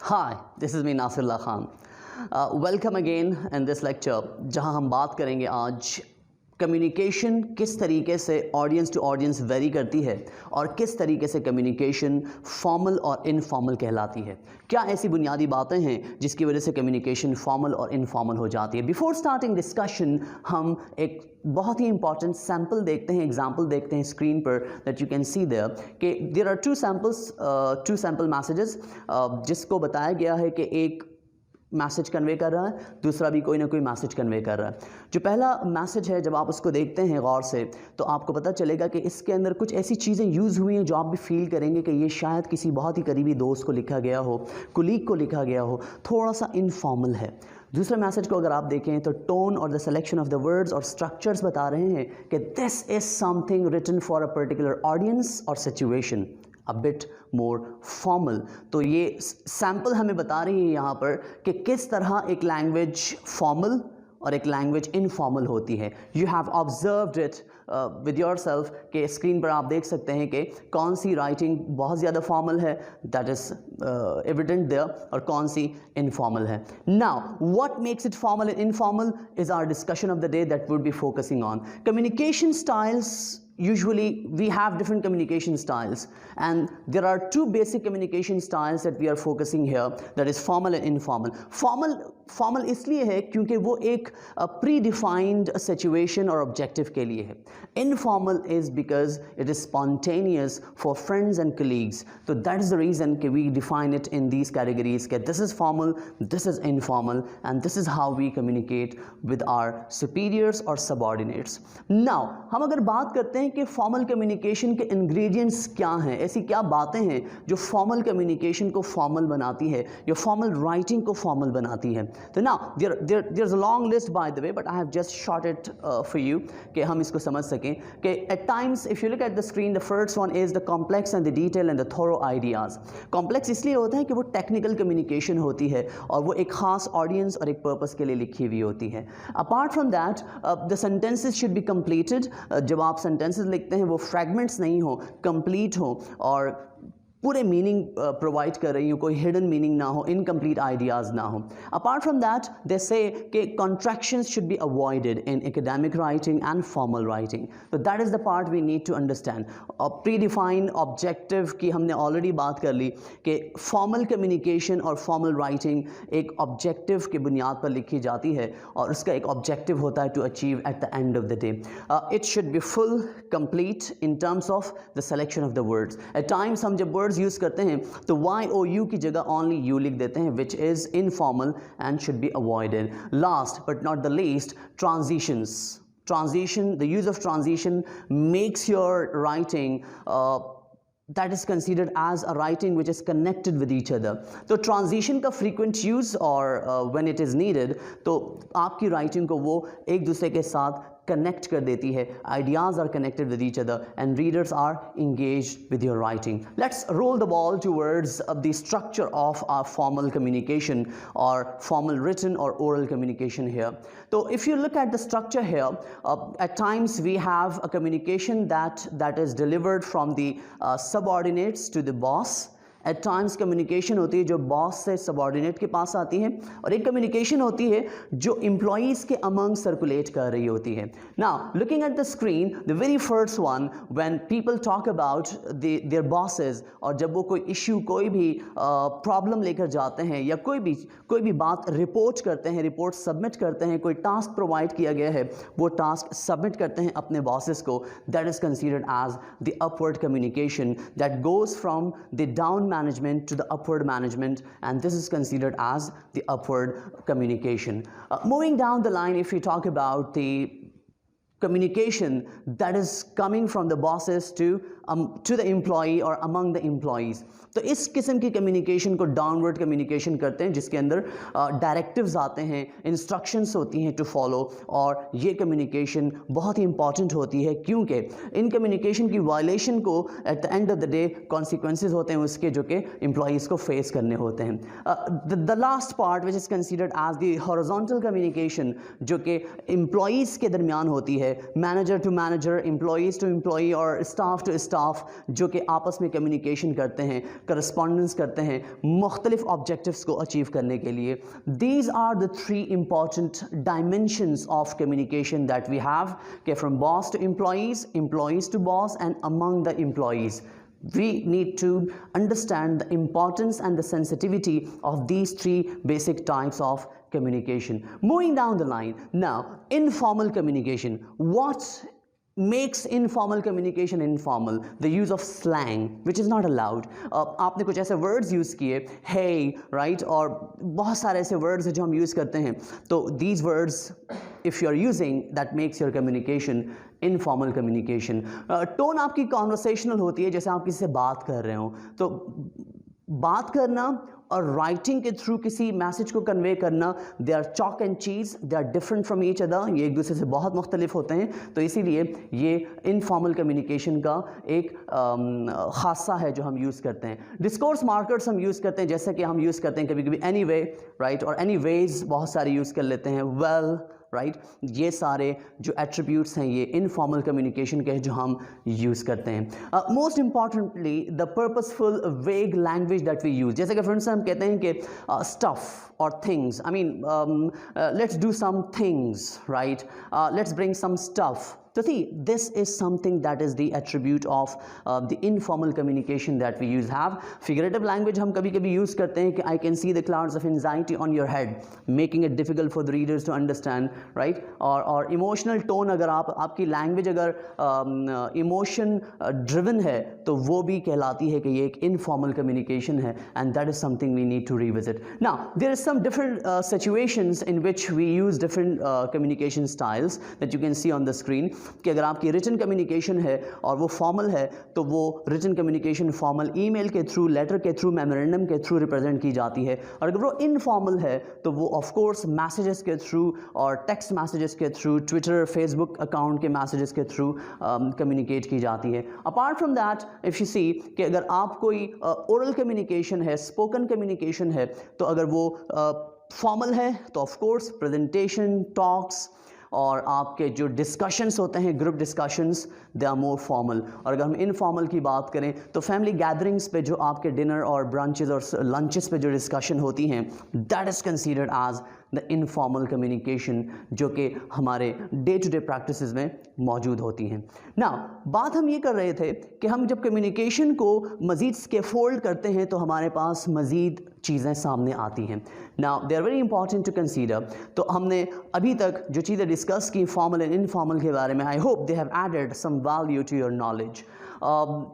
Hi, this is me Nasirullah Khan. Welcome again in this lecture जहां हम बात करेंगे आज कम्युनिकेशन किस तरीके से ऑडियंस टू ऑडियंस वेरी करती है और किस तरीके से कम्युनिकेशन फॉर्मल और इनफॉर्मल कहलाती है। क्या ऐसी बुनियादी बातें हैं जिसकी वजह से कम्युनिकेशन फॉर्मल और इनफॉर्मल हो जाती है। बिफोर स्टार्टिंग डिस्कशन हम एक बहुत ही इंपॉर्टेंट सैम्पल देखते हैं, एग्जाम्पल देखते हैं स्क्रीन पर that you can see there कि there are two sample messages जिसको बताया गया है कि एक मैसेज कन्वे कर रहा है, दूसरा भी कोई ना कोई मैसेज कन्वे कर रहा है। जो पहला मैसेज है जब आप उसको देखते हैं गौर से तो आपको पता चलेगा कि इसके अंदर कुछ ऐसी चीज़ें यूज़ हुई हैं जो आप भी फील करेंगे कि ये शायद किसी बहुत ही करीबी दोस्त को लिखा गया हो, कुलीग को लिखा गया हो, थोड़ा सा इनफॉर्मल है। दूसरे मैसेज को अगर आप देखें तो टोन और the selection of the words और स्ट्रक्चर्स बता रहे हैं कि this is something written for a particular audience और situation, a bit more formal. तो ये सैम्पल हमें बता रही है यहाँ पर कि किस तरह एक लैंग्वेज फॉर्मल और एक लैंग्वेज इनफॉर्मल होती है। You have observed it with your self के स्क्रीन पर आप देख सकते हैं कि कौन सी राइटिंग बहुत ज़्यादा फॉर्मल है, दैट इज़ एविडेंट देयर, और कौन सी इनफॉर्मल है। Now what makes it formal and informal is our discussion of the day that would be focusing on communication styles. Usually we have different communication styles, and there are two basic communication styles that we are focusing here, that is formal and informal. Formal इसलिए है क्योंकि वो एक predefined situation और objective के लिए है. Informal is because it is spontaneous for friends and colleagues. So that is the reason कि we define it in these categories कि this is formal, this is informal, and this is how we communicate with our superiors or subordinates. Now हम अगर बात करते हैं कि formal communication के ingredients क्या हैं, ऐसी क्या बातें हैं जो फॉर्मल कम्युनिकेशन को फॉर्मल बनाती है या फॉर्मल राइटिंग को फॉर्मल बनाती है। तो now there is a long list by the way, but I have just short it for you कि हम इसको समझ सकें कि at times if you look at the screen the first one is the complex and the detail and the thorough ideas. Complex इसलिए होता है कि वो टेक्निकल कम्युनिकेशन होती है और वो एक खास ऑडियंस और एक पर्पस के लिए लिखी हुई होती है। Apart from that the sentences should be completed. जब आप सेंटेंसेस लिखते हैं वो फ्रैगमेंट्स नहीं हो, कंप्लीट हो और पूरे मीनिंग प्रोवाइड कर रही हो, कोई हिडन मीनिंग ना हो, इनकम्प्लीट आइडियाज़ ना हो। Apart from that they say कि contractions should be avoided in academic writing and formal writing. तो that is the part we need to understand. और प्री डिफाइंड ऑब्जेक्टिव की हमने ऑलरेडी बात कर ली कि फॉर्मल कम्युनिकेशन और फॉर्मल राइटिंग एक ऑब्जेक्टिव की बुनियाद पर लिखी जाती है और उसका एक ऑब्जेक्टिव होता है to achieve at the end of the day. It should be full complete in terms of the selection of the words. At times हम जब वर्ड्स यूज करते हैं तो YOU की जगह ओनली यू लिख देते हैं, which is informal and should be avoided. Last but not the least, transitions. The use of transition makes your writing that is considered as a writing which is connected with each other. तो transition का frequent use और when it is needed तो आपकी writing को वो एक दूसरे के साथ कनेक्ट कर देती है। Ideas are connected with each other and readers are engaged with your writing. Let's roll the ball towards the structure of our formal communication or formal written or oral communication here. So if you look at the structure here, at times we have a communication that is delivered from the subordinates to the boss. At times communication होती है जो boss से subordinate के पास आती है और एक communication होती है जो एम्प्लॉयज़ के अमंग सर्कुलेट कर रही होती है। Now looking at the screen, the very first one when people talk about their bosses, और जब वो कोई इशू, कोई भी प्रॉब्लम लेकर जाते हैं या कोई भी बात रिपोर्ट करते हैं, रिपोर्ट सबमिट करते हैं, कोई टास्क प्रोवाइड किया गया है, वो टास्क सबमिट करते हैं अपने बॉसेस को, that is considered as the upward communication that goes from the down management to the upward management, and this is considered as the upward communication. Moving down the line, if we talk about the communication that is coming from the bosses to the employee or among the employees, तो इस किस्म की communication को downward communication करते हैं जिसके अंदर directives आते हैं, इंस्ट्रक्शंस होती हैं टू फॉलो, और ये कम्युनिकेशन बहुत ही इंपॉर्टेंट होती है क्योंकि इन कम्युनिकेशन की वायलेशन को eight the end of the day consequences होते हैं उसके जो कि एम्प्लॉयज़ को फेस करने होते हैं। The last part which is considered as the horizontal communication जो कि एम्प्लॉयज़ के दरमियान होती है, manager to manager, employees to employee और स्टाफ टू स्टाफ जो कि आपस में कम्युनिकेशन करते हैं, करस्पॉन्डेंस करते हैं मुख्तलिफ ऑब्जेक्टिव्स को अचीव करने के लिए। These are the 3 important dimensions of communication that we have, कि from boss to employees, employees to boss and among the employees. We need to understand the importance and the sensitivity of these 3 basic types of communication. Moving down the line, now informal communication. What makes informal communication informal? The use of slang, which is not allowed. आपने कुछ ऐसे words use किए, hey, right, और बहुत सारे ऐसे words हैं जो हम use करते हैं, तो these words if you are using, that makes your communication informal communication. Tone आपकी conversational होती है, जैसे आप किसी से बात कर रहे हो, तो बात करना और राइटिंग के थ्रू किसी मैसेज को कन्वे करना, they are chalk and cheese, they are different from each other, ये एक दूसरे से बहुत मुख्तलिफ होते हैं, तो इसीलिए ये इनफॉर्मल कम्युनिकेशन का एक खासा है जो हम यूज़ करते हैं। डिस्कोर्स मार्कर्स हम यूज़ करते हैं, जैसे कि हम यूज़ करते हैं कभी कभी एनी वे, राइट, और एनी वेज बहुत सारे यूज़ कर लेते हैं, वेल, राइट, ये सारे जो एट्रीब्यूट्स हैं ये इनफॉर्मल कम्युनिकेशन के जो हम यूज़ करते हैं। Most importantly the purposeful vague language that we use, जैसे कि फ्रेंड्स हम कहते हैं कि स्टफ और things, I mean let's do some things, right, let's bring some stuff. So see, this is something that is the attribute of the informal communication that we have. Figurative language हम कभी कभी use करते हैं कि I can see the clouds of anxiety on your head, making it difficult for the readers to understand, right? और emotional tone, अगर आपकी language अगर emotion driven है तो वो भी कहलाती है कि ये एक informal communication है, and that is something we need to revisit. Now, there is some different situations in which we use different communication styles that you can see on the screen. कि अगर आपकी रिटन कम्युनिकेशन है और वो formal है तो वो written communication formal email के थ्रू, लेटर के थ्रू, मेमोरेंडम के थ्रू रिप्रेजेंट की जाती है, और अगर वो इनफॉर्मल है तो वो ऑफ कोर्स मैसेजेस के थ्रू और टेक्स्ट मैसेजेस के थ्रू, ट्विटर, फेसबुक अकाउंट के मैसेजेस के थ्रू कम्युनिकेट की जाती है। Apart from that, if you see कि अगर आप कोई ओरल कम्युनिकेशन है, स्पोकन कम्युनिकेशन है, तो अगर वो फॉर्मल है तो ऑफ कोर्स प्रेजेंटेशन, टॉक्स और आपके जो डिस्कशंस होते हैं, group discussions, they are more formal. और अगर हम इनफॉर्मल की बात करें तो फैमिली गैदरिंग्स पे जो आपके डिनर और ब्रंचेस और लंचेस पे जो डिस्कशन होती हैं, that is considered as the informal communication, जो कि हमारे डे टू डे प्रैक्टिसेस में मौजूद होती हैं। नाउ, बात हम ये कर रहे थे कि हम जब कम्युनिकेशन को मज़ीद स्केफोल्ड करते हैं तो हमारे पास मज़ीद चीज़ें सामने आती हैं। Now they are very important to consider. तो हमने अभी तक जो चीज़ें डिस्कस की फॉर्मल एंड इनफॉर्मल के बारे में, I hope they have added some value to your knowledge.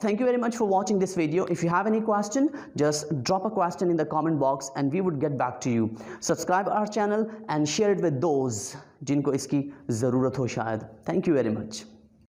Thank you very much for watching this video. If you have any question, just drop a question in the comment box and we would get back to you. Subscribe our channel and share it with those जिनको इसकी ज़रूरत हो शायद. Thank you very much.